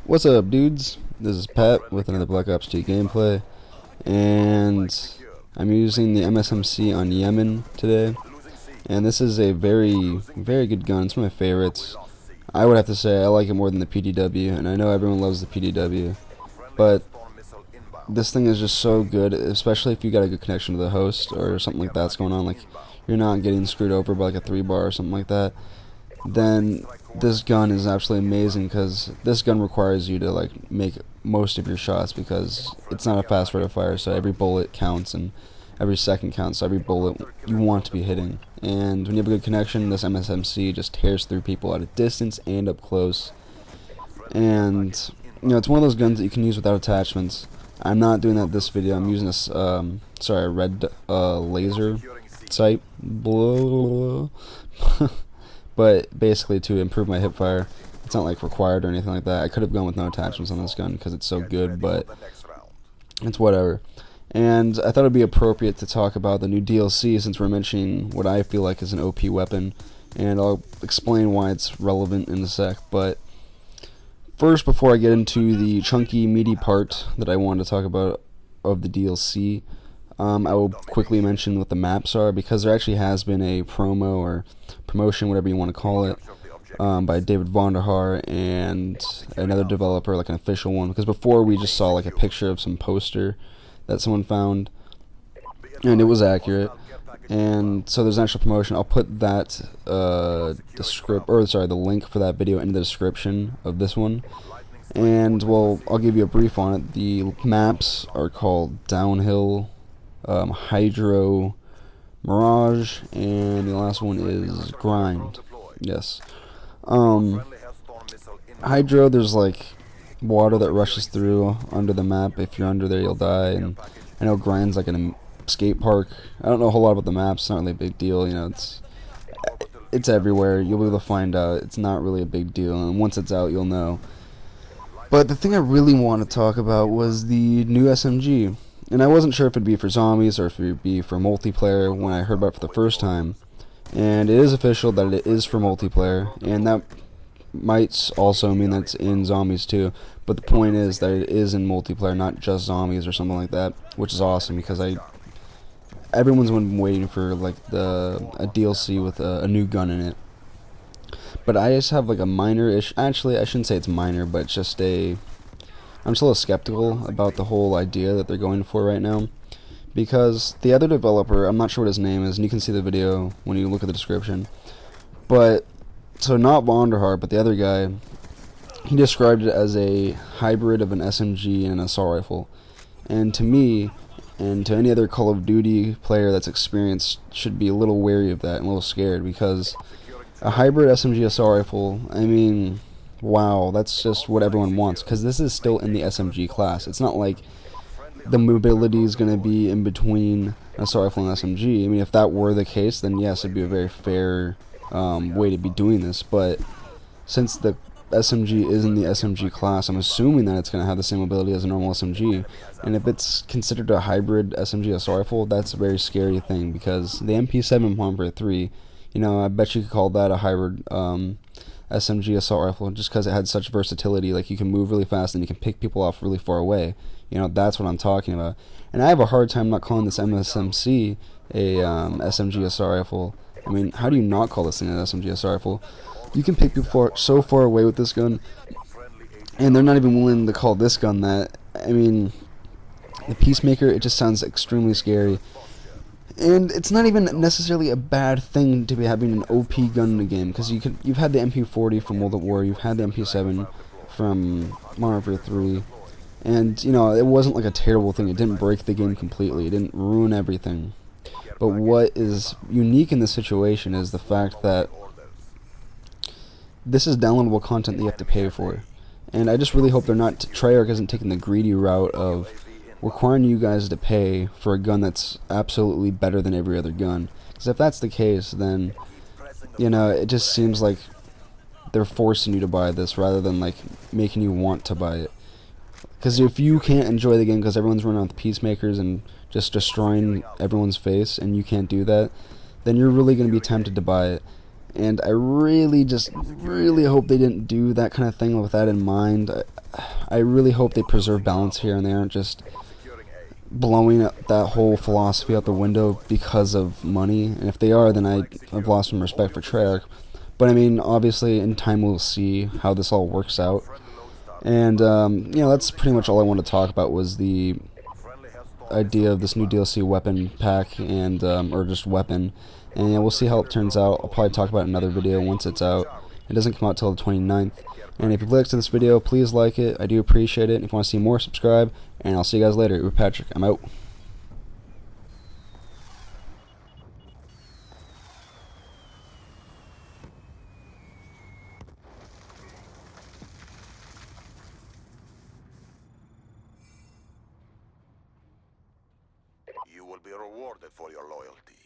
What's up, dudes? This is Pat with another Black Ops 2 gameplay, and I'm using the MSMC on Yemen today, and this is a very good gun. It's one of my favorites. I would have to say I like it more than the PDW, and I know everyone loves the PDW, but this thing is just so good, especially if you got a good connection to the host or something like that's going on, like you're not getting screwed over by like a 3-bar or something like that. Then this gun is absolutely amazing, because this gun requires you to like make most of your shots, because it's not a fast rate of fire, so every bullet counts and every second counts, so every bullet you want to be hitting. And when you have a good connection, this MSMC just tears through people at a distance and up close. And you know, it's one of those guns that you can use without attachments. I'm not doing that this video. I'm using this a red laser sight, but basically to improve my hip fire. It's not like required or anything like that. I could have gone with no attachments on this gun because it's so good, but it's whatever. And I thought it'd be appropriate to talk about the new DLC, since we're mentioning what I feel like is an OP weapon, and I'll explain why it's relevant in a sec. But first, before I get into the chunky, meaty part that I wanted to talk about of the DLC, I will quickly mention what the maps are, because there actually has been a promo or promotion, whatever you want to call it, by David Vonderhaar and another developer, like an official one. Because before we just saw like a picture of some poster that someone found, and it was accurate. And so there's an actual promotion. I'll put that the link for that video in the description of this one. And well, I'll give you a brief on it. The maps are called Downhill, Hydro, Mirage, and the last one is Grind. Yes. Hydro, there's like water that rushes through under the map. If you're under there, you'll die. And I know Grind's like an skate park. I don't know a whole lot about the maps. It's not really a big deal. You know, it's everywhere. You'll be able to find out. It's not really a big deal, and once it's out, you'll know. But the thing I really want to talk about was the new SMG. And I wasn't sure if it'd be for zombies or if it'd be for multiplayer when I heard about it for the first time. And it is official that it is for multiplayer, and that might also mean that it's in zombies too. But the point is that it is in multiplayer, not just zombies or something like that, which is awesome, because everyone's been waiting for like a DLC with a new gun in it. But I just have like a minor-ish, actually I shouldn't say it's minor, but it's just I'm still skeptical about the whole idea that they're going for right now, because the other developer, I'm not sure what his name is, and you can see the video when you look at the description, but so not Vonderhaar, but the other guy, he described it as a hybrid of an SMG and an assault rifle. And to me, and to any other Call of Duty player that's experienced, should be a little wary of that and a little scared, because a hybrid SMG assault rifle, I mean, wow, that's just what everyone wants, because this is still in the SMG class. It's not like the mobility is going to be in between an assault rifle and SMG. I mean, if that were the case, then yes, it'd be a very fair way to be doing this. But since the SMG is in the SMG class, I'm assuming that it's going to have the same mobility as a normal SMG. And if it's considered a hybrid SMG assault rifle, that's a very scary thing, because the MP7 Pomper 3, you know, I bet you could call that a hybrid SMG assault rifle, just because it had such versatility. Like, you can move really fast and you can pick people off really far away. You know, that's what I'm talking about. And I have a hard time not calling this MSMC a SMG assault rifle. I mean, how do you not call this thing an SMG assault rifle? You can pick people so far away with this gun, and they're not even willing to call this gun that. I mean, the Peacemaker, it just sounds extremely scary. And it's not even necessarily a bad thing to be having an OP gun in the game, because you've had the MP40 from World at War, you've had the MP7 from Modern Warfare 3, and you know, it wasn't like a terrible thing. It didn't break the game completely, it didn't ruin everything. But what is unique in this situation is the fact that this is downloadable content that you have to pay for. And I just really hope Treyarch isn't taking the greedy route of requiring you guys to pay for a gun that's absolutely better than every other gun. Because if that's the case, then, you know, it just seems like they're forcing you to buy this rather than like making you want to buy it. Because if you can't enjoy the game because everyone's running out with Peacemakers and just destroying everyone's face, and you can't do that, then you're really going to be tempted to buy it. and I really hope they didn't do that kind of thing with that in mind. I really hope they preserve balance here and they aren't just blowing that whole philosophy out the window because of money. And if they are, then I've lost some respect for Treyarch. But I mean, obviously, in time we'll see how this all works out. And you know, that's pretty much all I want to talk about was the idea of this new DLC weapon pack and or just weapon. And yeah, we'll see how it turns out. I'll probably talk about it in another video once it's out. It doesn't come out till the 29th. And if you've liked this video, please like it. I do appreciate it. And if you want to see more, subscribe. And I'll see you guys later. Uber Patrick, I'm out. You will be rewarded for your loyalty.